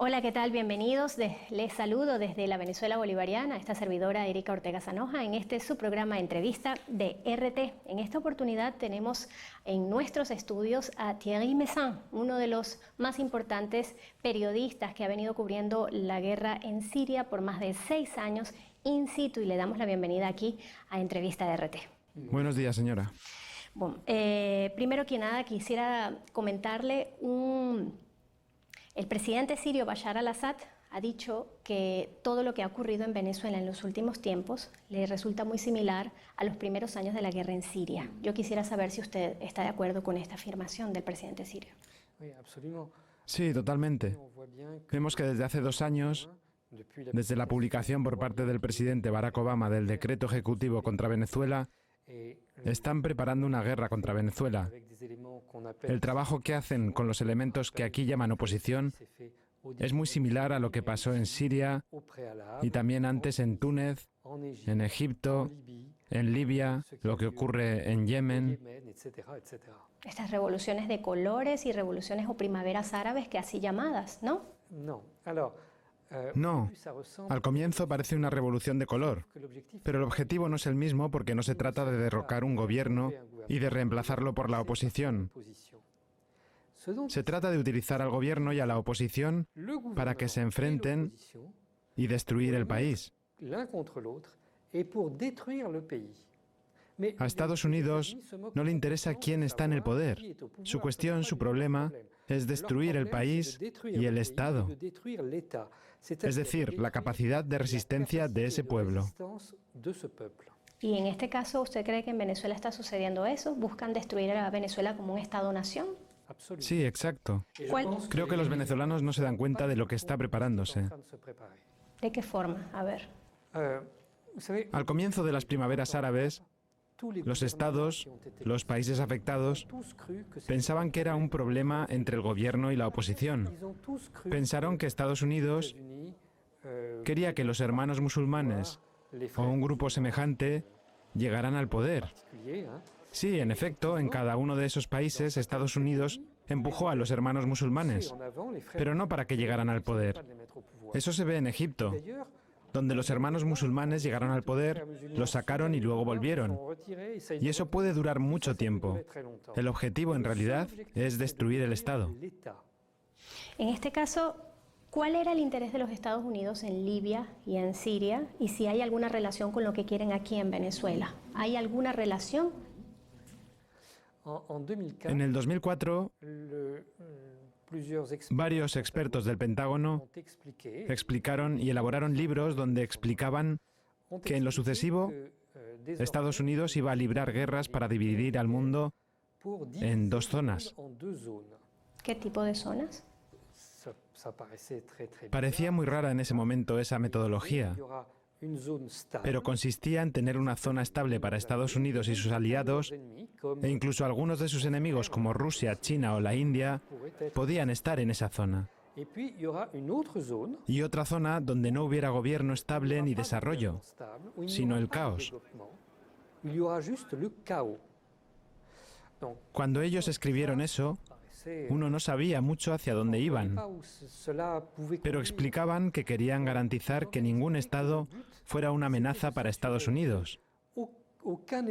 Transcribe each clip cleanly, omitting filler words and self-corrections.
Hola, ¿qué tal? Bienvenidos. Les saludo desde la Venezuela Bolivariana, esta servidora Erika Ortega Sanoja, en este su programa de entrevista de RT. En esta oportunidad tenemos en nuestros estudios a Thierry Meyssan, uno de los más importantes periodistas que ha venido cubriendo la guerra en Siria por más de 6 años in situ, y le damos la bienvenida aquí a Entrevista de RT. Buenos días, señora. Bueno, primero que nada quisiera comentarle el presidente sirio Bashar al-Assad ha dicho que todo lo que ha ocurrido en Venezuela en los últimos tiempos le resulta muy similar a los primeros años de la guerra en Siria. Yo quisiera saber si usted está de acuerdo con esta afirmación del presidente sirio. Sí, totalmente. Vemos que desde hace 2 años, desde la publicación por parte del presidente Barack Obama del decreto ejecutivo contra Venezuela, están preparando una guerra contra Venezuela. El trabajo que hacen con los elementos que aquí llaman oposición es muy similar a lo que pasó en Siria y también antes en Túnez, en Egipto, en Libia, lo que ocurre en Yemen. Estas revoluciones de colores y revoluciones o primaveras árabes que así llamadas, ¿no? No, al comienzo parece una revolución de color, pero el objetivo no es el mismo porque no se trata de derrocar un gobierno y de reemplazarlo por la oposición. Se trata de utilizar al gobierno y a la oposición para que se enfrenten y destruir el país. A Estados Unidos no le interesa quién está en el poder. Su cuestión, su problema, es destruir el país y el Estado. Es decir, la capacidad de resistencia de ese pueblo. Y en este caso, ¿usted cree que en Venezuela está sucediendo eso? ¿Buscan destruir a Venezuela como un Estado-nación? Sí, exacto. Creo que los venezolanos no se dan cuenta de lo que está preparándose. ¿De qué forma? A ver. Al comienzo de las primaveras árabes, los estados, los países afectados, pensaban que era un problema entre el gobierno y la oposición. Pensaron que Estados Unidos quería que los hermanos musulmanes o un grupo semejante llegaran al poder. Sí, en efecto, en cada uno de esos países, Estados Unidos empujó a los hermanos musulmanes, pero no para que llegaran al poder. Eso se ve en Egipto, donde los hermanos musulmanes llegaron al poder, los sacaron y luego volvieron. Y eso puede durar mucho tiempo. El objetivo, en realidad, es destruir el Estado. En este caso, ¿cuál era el interés de los Estados Unidos en Libia y en Siria? Y si hay alguna relación con lo que quieren aquí en Venezuela. ¿Hay alguna relación? En el 2004, varios expertos del Pentágono explicaron y elaboraron libros donde explicaban que en lo sucesivo Estados Unidos iba a librar guerras para dividir al mundo en 2 zonas. ¿Qué tipo de zonas? Parecía muy rara en ese momento esa metodología, pero consistía en tener una zona estable para Estados Unidos y sus aliados, e incluso algunos de sus enemigos como Rusia, China o la India podían estar en esa zona. Y otra zona donde no hubiera gobierno estable ni desarrollo, sino el caos. Cuando ellos escribieron eso, uno no sabía mucho hacia dónde iban, pero explicaban que querían garantizar que ningún Estado fuera una amenaza para Estados Unidos,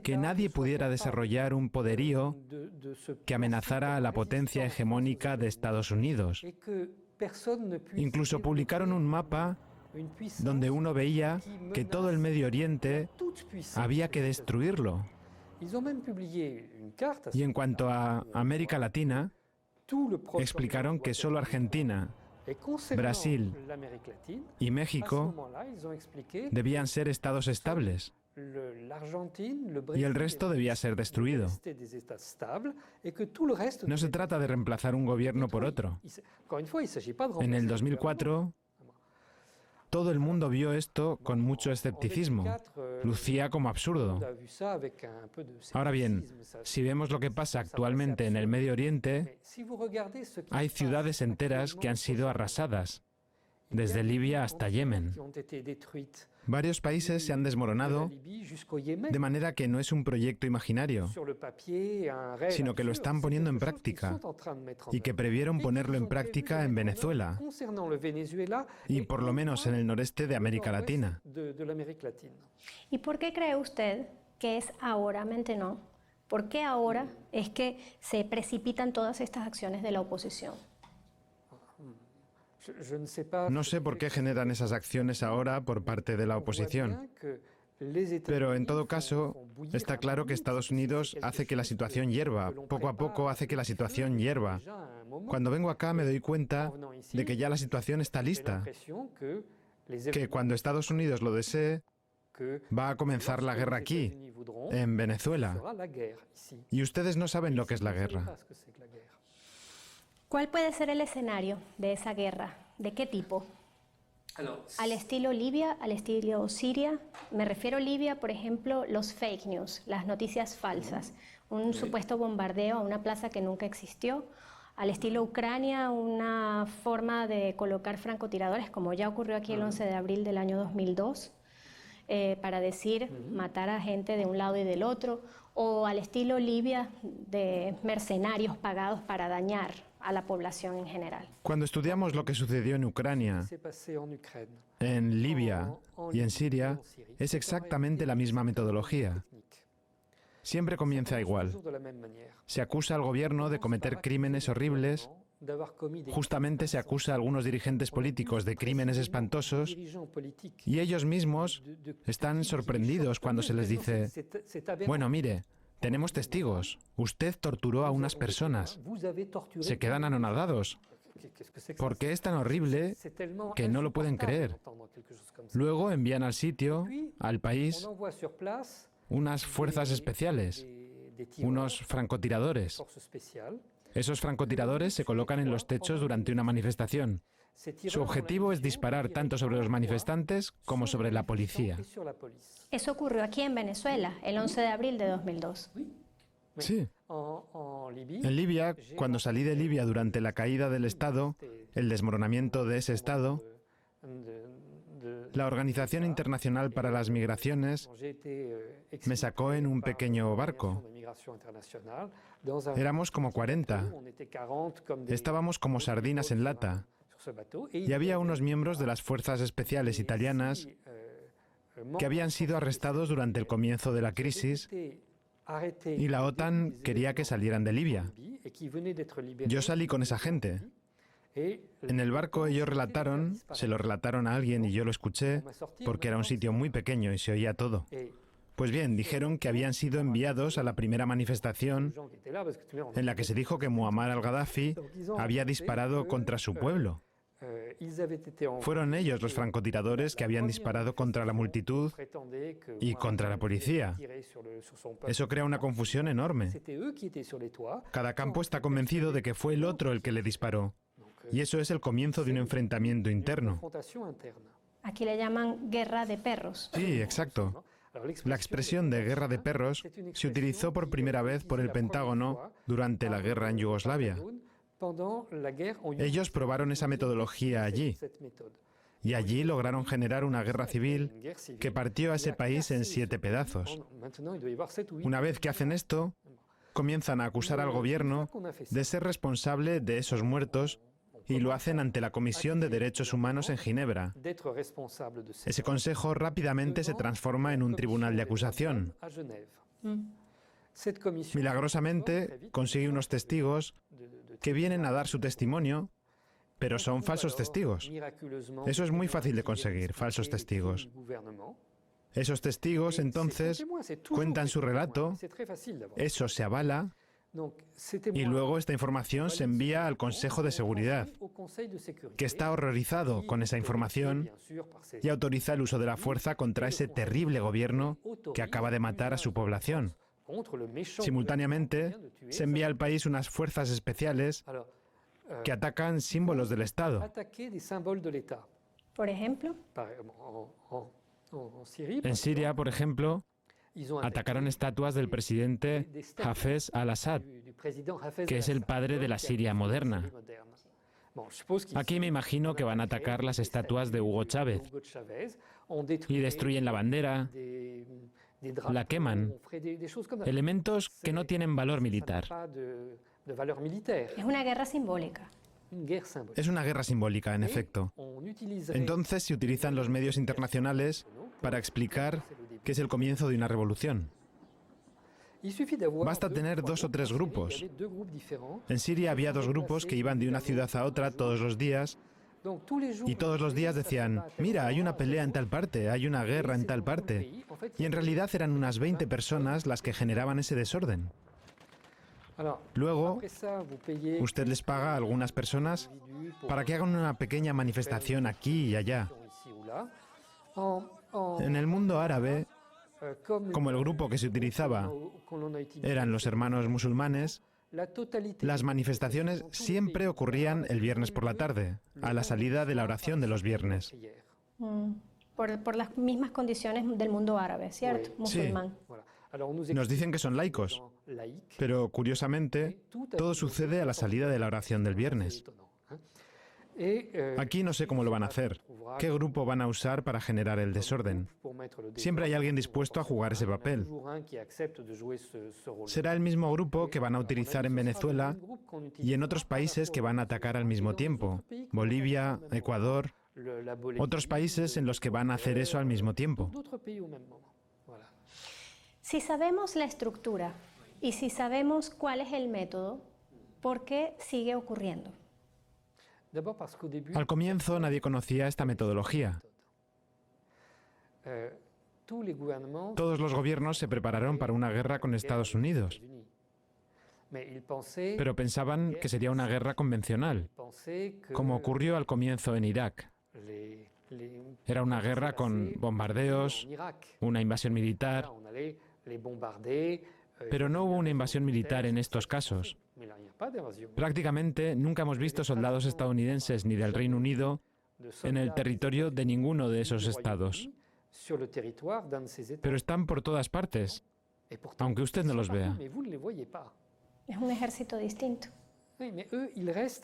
que nadie pudiera desarrollar un poderío que amenazara a la potencia hegemónica de Estados Unidos. Incluso publicaron un mapa donde uno veía que todo el Medio Oriente había que destruirlo. Y en cuanto a América Latina, explicaron que solo Argentina, Brasil y México debían ser estados estables y el resto debía ser destruido. No se trata de reemplazar un gobierno por otro. En el 2004, todo el mundo vio esto con mucho escepticismo. Lucía como absurdo. Ahora bien, si vemos lo que pasa actualmente en el Medio Oriente, hay ciudades enteras que han sido arrasadas, desde Libia hasta Yemen. Varios países se han desmoronado de manera que no es un proyecto imaginario, sino que lo están poniendo en práctica y que previeron ponerlo en práctica en Venezuela y por lo menos en el noreste de América Latina. ¿Y por qué cree usted que es ahora, Maintenon? ¿Por qué ahora es que se precipitan todas estas acciones de la oposición? No sé por qué generan esas acciones ahora por parte de la oposición, pero en todo caso está claro que Estados Unidos hace que la situación hierva, poco a poco hace que la situación hierva. Cuando vengo acá me doy cuenta de que ya la situación está lista, que cuando Estados Unidos lo desee, va a comenzar la guerra aquí, en Venezuela. Y ustedes no saben lo que es la guerra. ¿Cuál puede ser el escenario de esa guerra? ¿De qué tipo? ¿Al estilo Libia, al estilo Siria? Me refiero a Libia, por ejemplo, los fake news, las noticias falsas, un supuesto bombardeo a una plaza que nunca existió. Al estilo Ucrania, una forma de colocar francotiradores, como ya ocurrió aquí el 11 de abril del año 2002, para decir matar a gente de un lado y del otro. O al estilo Libia, de mercenarios pagados para dañar a la población en general. Cuando estudiamos lo que sucedió en Ucrania, en Libia y en Siria, es exactamente la misma metodología. Siempre comienza igual. Se acusa al gobierno de cometer crímenes horribles. Justamente se acusa a algunos dirigentes políticos de crímenes espantosos y ellos mismos están sorprendidos cuando se les dice: bueno, mire, tenemos testigos, usted torturó a unas personas. Se quedan anonadados, porque es tan horrible que no lo pueden creer. Luego envían al sitio, al país, unas fuerzas especiales, unos francotiradores. Esos francotiradores se colocan en los techos durante una manifestación. Su objetivo es disparar tanto sobre los manifestantes como sobre la policía. Eso ocurrió aquí en Venezuela, el 11 de abril de 2002. Sí. En Libia, cuando salí de Libia durante la caída del Estado, el desmoronamiento de ese Estado, la Organización Internacional para las Migraciones me sacó en un pequeño barco. Éramos como 40. Estábamos como sardinas en lata. Y había unos miembros de las fuerzas especiales italianas que habían sido arrestados durante el comienzo de la crisis y la OTAN quería que salieran de Libia. Yo salí con esa gente. En el barco ellos relataron, se lo relataron a alguien y yo lo escuché, porque era un sitio muy pequeño y se oía todo. Pues bien, dijeron que habían sido enviados a la primera manifestación en la que se dijo que Muammar al-Gaddafi había disparado contra su pueblo. Fueron ellos los francotiradores que habían disparado contra la multitud y contra la policía. Eso crea una confusión enorme. Cada campo está convencido de que fue el otro el que le disparó. Y eso es el comienzo de un enfrentamiento interno. Aquí le llaman guerra de perros. Sí, exacto. La expresión de guerra de perros se utilizó por primera vez por el Pentágono durante la guerra en Yugoslavia. Ellos probaron esa metodología allí. Y allí lograron generar una guerra civil que partió a ese país en 7 pedazos. Una vez que hacen esto, comienzan a acusar al gobierno de ser responsable de esos muertos y lo hacen ante la Comisión de Derechos Humanos en Ginebra. Ese consejo rápidamente se transforma en un tribunal de acusación. Milagrosamente consigue unos testigos que vienen a dar su testimonio, pero son falsos testigos. Eso es muy fácil de conseguir, falsos testigos. Esos testigos entonces cuentan su relato, eso se avala, y luego esta información se envía al Consejo de Seguridad, que está horrorizado con esa información y autoriza el uso de la fuerza contra ese terrible gobierno que acaba de matar a su población. Simultáneamente, se envía al país unas fuerzas especiales que atacan símbolos del Estado. Por ejemplo, en Siria, por ejemplo, atacaron estatuas del presidente Hafez al-Assad, que es el padre de la Siria moderna. Aquí me imagino que van a atacar las estatuas de Hugo Chávez. y destruyen la bandera, la queman, elementos que no tienen valor militar. Es una guerra simbólica. Es una guerra simbólica, en efecto. Entonces se utilizan los medios internacionales para explicar que es el comienzo de una revolución. Basta tener 2 o 3 grupos. En Siria había 2 grupos que iban de una ciudad a otra todos los días y todos los días decían, mira, hay una pelea en tal parte, hay una guerra en tal parte. Y en realidad eran unas 20 personas las que generaban ese desorden. Luego, usted les paga a algunas personas para que hagan una pequeña manifestación aquí y allá. En el mundo árabe, como el grupo que se utilizaba eran los hermanos musulmanes, las manifestaciones siempre ocurrían el viernes por la tarde, a la salida de la oración de los viernes. Por las mismas condiciones del mundo árabe, ¿cierto? Musulmán. Nos dicen que son laicos, pero curiosamente todo sucede a la salida de la oración del viernes. Aquí no sé cómo lo van a hacer, qué grupo van a usar para generar el desorden. Siempre hay alguien dispuesto a jugar ese papel. Será el mismo grupo que van a utilizar en Venezuela y en otros países que van a atacar al mismo tiempo. Bolivia, Ecuador, otros países en los que van a hacer eso al mismo tiempo. Si sabemos la estructura y si sabemos cuál es el método, ¿por qué sigue ocurriendo? Al comienzo nadie conocía esta metodología. Todos los gobiernos se prepararon para una guerra con Estados Unidos, pero pensaban que sería una guerra convencional, como ocurrió al comienzo en Irak. Era una guerra con bombardeos, una invasión militar, pero no hubo una invasión militar en estos casos. Prácticamente nunca hemos visto soldados estadounidenses ni del Reino Unido en el territorio de ninguno de esos estados. Pero están por todas partes, aunque usted no los vea. Es un ejército distinto.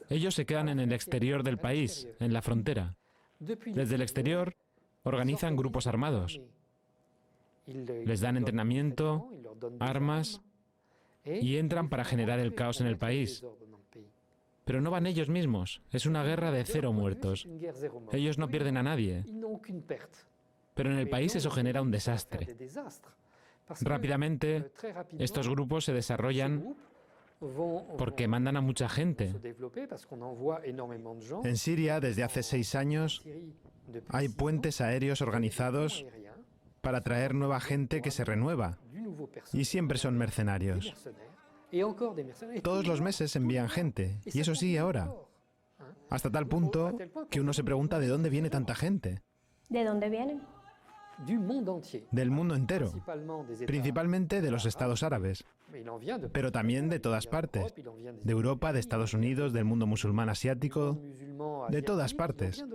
Ellos se quedan en el exterior del país, en la frontera. Desde el exterior organizan grupos armados. Les dan entrenamiento, armas y entran para generar el caos en el país. Pero no van ellos mismos. Es una guerra de 0 muertos. Ellos no pierden a nadie. Pero en el país eso genera un desastre. Rápidamente, estos grupos se desarrollan porque mandan a mucha gente. En Siria, desde hace 6 años, hay puentes aéreos organizados para traer nueva gente que se renueva. Y siempre son mercenarios. Todos los meses envían gente, y eso sigue ahora. Hasta tal punto que uno se pregunta de dónde viene tanta gente. ¿De dónde vienen? Del mundo entero, principalmente de los estados árabes, pero también de todas partes, de Europa, de Estados Unidos, del mundo musulmán asiático, de todas partes.